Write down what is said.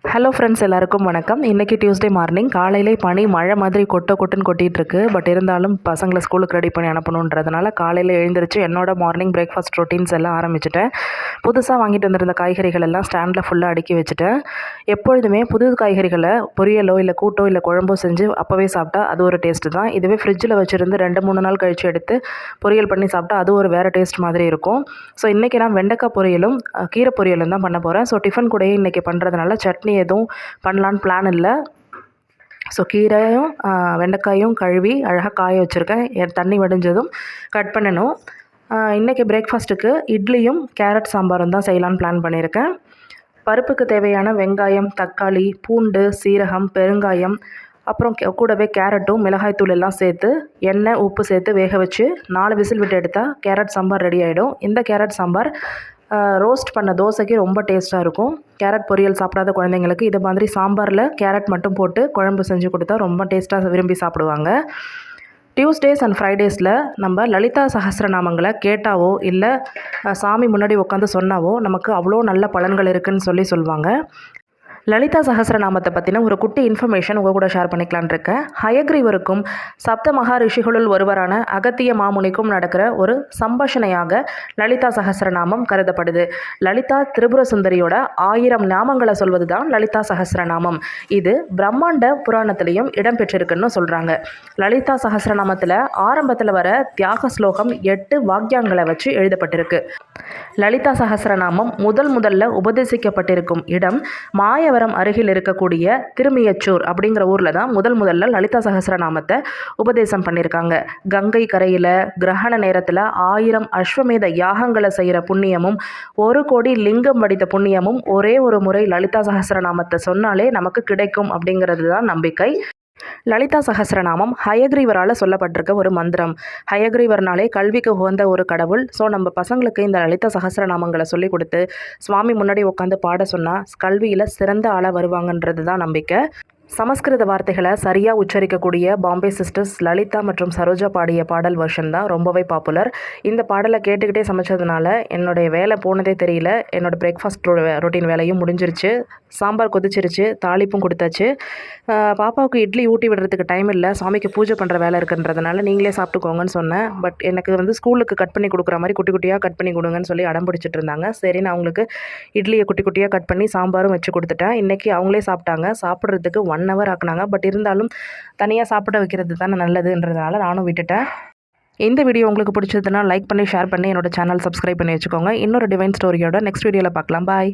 Hello friends, எல்லாருக்கும் வணக்கம். இன்றைக்கி டியூஸ்டே மார்னிங். காலையிலே பனி மழை மாதிரி கொட்டுன்னு கொட்டிகிட்ருக்கு. பட் இருந்தாலும் பசங்களை ஸ்கூலுக்கு ரெடி பண்ணி அனுப்பணுன்றதுனால காலையில் எழுந்திரிச்சு என்னோட மார்னிங் பிரேக்ஃபாஸ்ட் ரொட்டீன்ஸ் எல்லாம் ஆரம்பிச்சிட்டேன். புதுசாக வாங்கிட்டு வந்திருந்த காய்கறிகள் எல்லாம் ஸ்டாண்டில் ஃபுல்லாக அடுக்கி வச்சுட்டேன். எப்பொழுதுமே புது காய்கறிகளை பொரியலோ இல்லை கூட்டோ இல்லை குழம்போ செஞ்சு அப்போவே சாப்பிட்டா அது ஒரு டேஸ்ட்டு தான். இதுவே ஃப்ரிட்ஜில் வச்சுருந்து 2-3 நாள் கழித்து எடுத்து பொரியல் பண்ணி சாப்பிட்டா அது ஒரு வேறு டேஸ்ட் மாதிரி இருக்கும். ஸோ இன்றைக்கி நான் வெண்டைக்காய் பொரியலும் கீரை பொரியலும் தான் பண்ண போகிறேன். ஸோ டிஃபன் கூடயே இன்றைக்கி பண்ணுறதுனால சட்னி எதுவும் பண்ணலான்னு பிளான் இல்லை. ஸோ கீரையும் வெண்டைக்காயும் கழுவி அழகாக காய வச்சுருக்கேன். தண்ணி வடிஞ்சதும் கட் பண்ணணும். இன்றைக்கி பிரேக்ஃபாஸ்ட்டுக்கு இட்லியும் கேரட் சாம்பாரும் தான் செய்யலான்னு பிளான் பண்ணியிருக்கேன். பருப்புக்கு தேவையான வெங்காயம், தக்காளி, பூண்டு, சீரகம், பெருங்காயம், அப்புறம் கூடவே கேரட்டும் மிளகாய்த்தூள் எல்லாம் சேர்த்து எண்ணெய் உப்பு சேர்த்து வேக வச்சு 4 விசில் விட்டு எடுத்தால் கேரட் சாம்பார் ரெடி ஆகிடும். இந்த கேரட் சாம்பார் ரோஸ்ட் பண்ண தோசைக்கு ரொம்ப டேஸ்ட்டாக இருக்கும். கேரட் பொரியல் சாப்பிடாத குழந்தைங்களுக்கு இது மாதிரி சாம்பாரில் கேரட் மட்டும் போட்டு குழம்பு செஞ்சு கொடுத்தா ரொம்ப டேஸ்ட்டாக விரும்பி சாப்பிடுவாங்க. டியூஸ்டேஸ் அண்ட் ஃப்ரைடேஸில் நம்ம லலிதா சஹஸ்ரநாமங்களை கேட்டாவோ இல்லை சாமி முன்னாடி உட்காந்து சொன்னாவோ நமக்கு அவ்வளோ நல்ல பலன்கள் இருக்குதுன்னு சொல்லுவாங்க. லலிதா சஹஸ்ரநாமத்தை பற்றின ஒரு குட்டி இன்ஃபர்மேஷன் உங்கள் கூட ஷேர் பண்ணிக்கலான் இருக்கேன். ஹயக்ரீவருக்கும் சப்த மகா ரிஷிகளுள் ஒருவரான அகத்திய மாமுனிக்கும் நடக்கிற ஒரு சம்பாஷணையாக லலிதா சஹஸ்ரநாமம் கருதப்படுது. லலிதா திரிபுர சுந்தரியோட 1000 நாமங்களை சொல்வது தான் லலிதா சஹஸ்ரநாமம். இது பிரம்மாண்ட புராணத்திலையும் இடம்பெற்றிருக்குன்னு சொல்கிறாங்க. லலிதா சஹஸ்ரநாமத்தில் ஆரம்பத்தில் வர தியாக ஸ்லோகம் 8 வாக்கியங்களை வச்சு எழுதப்பட்டிருக்கு. லலிதா சஹஸ்ரநாமம் முதல்ல உபதேசிக்கப்பட்டிருக்கும் இடம் மாயவரம் அருகில் இருக்கக்கூடிய திருமியச்சூர் அப்படிங்கிற ஊரில் தான் முதல்ல லலிதா சஹஸ்ரநாமத்தை உபதேசம் பண்ணியிருக்காங்க. கங்கை கரையில் கிரகண நேரத்தில் 1000 அஸ்வமேத யாகங்களை செய்கிற புண்ணியமும் 1 கோடி லிங்கம் வடித்த புண்ணியமும் ஒரே ஒரு முறை லலிதா சஹஸ்ரநாமத்தை சொன்னாலே நமக்கு கிடைக்கும் அப்படிங்கிறது தான் நம்பிக்கை. லலிதா சஹஸ்ரநாமம் ஹயக்ரீவரால் சொல்லப்பட்டிருக்க ஒரு மந்திரம். ஹயக்ரீவர்னாலே கல்விக்கு உகந்த ஒரு கடவுள். ஸோ நம்ம பசங்களுக்கு இந்த லலிதா சஹஸ்ரநாமங்களை சொல்லி கொடுத்து சுவாமி முன்னாடி உட்காந்து பாட சொன்னால் கல்வியில் சிறந்த ஆளாக வருவாங்கன்றது தான் நம்பிக்கை. சமஸ்கிருத வார்த்தைகளை சரியாக உச்சரிக்கக்கூடிய பாம்பே சிஸ்டர்ஸ் லலிதா மற்றும் சரோஜா பாடிய பாடல் வெர்ஷன் தான் ரொம்பவே பாப்புலர். இந்த பாடலை கேட்டுக்கிட்டே சமைச்சதுனால என்னுடைய வேலை போனதே தெரியல. என்னோடய பிரேக்ஃபாஸ்ட் ரொட்டீன் வேலையும் முடிஞ்சிருச்சு. சாம்பார் கொதிச்சிருச்சு, தாளிப்பும் கொடுத்தாச்சு. பாப்பாவுக்கு இட்லி ஊட்டி விடுறதுக்கு டைம் இல்லை, சாமிக்கு பூஜை பண்ணுற வேலை இருக்குன்றதுனால நீங்களே சாப்பிட்டுக்கோங்கன்னு சொன்னேன். பட் எனக்கு ஸ்கூலுக்கு கட் பண்ணி கொடுக்குற மாதிரி குட்டி குட்டியாக கட் பண்ணி கொடுங்கன்னு சொல்லி அடம் பிடிச்சிட்டு இருந்தாங்க. சரி, நான் அவங்களுக்கு இட்லியை குட்டி குட்டியாக கட் பண்ணி சாம்பாரும் வச்சு கொடுத்துட்டேன். இன்றைக்கி அவங்களே சாப்பிட்டாங்க. சாப்பிட்றதுக்கு 1 ஹவர் ஆக்குனாங்க. பட் இருந்தாலும் தனியாக சாப்பிட வைக்கிறது தானே நல்லதுன்றதுனால நானும் விட்டுட்டேன். இந்த வீடியோ உங்களுக்கு பிடிச்சதுன்னா லைக் பண்ணி ஷேர் பண்ணி என்னோட சேனல் சப்ஸ்கிரைப் பண்ணி வச்சுக்கோங்க. இன்னொரு டிவைன் ஸ்டோரியோட நெக்ஸ்ட் வீடியோவில் பார்க்கலாம். பாய்.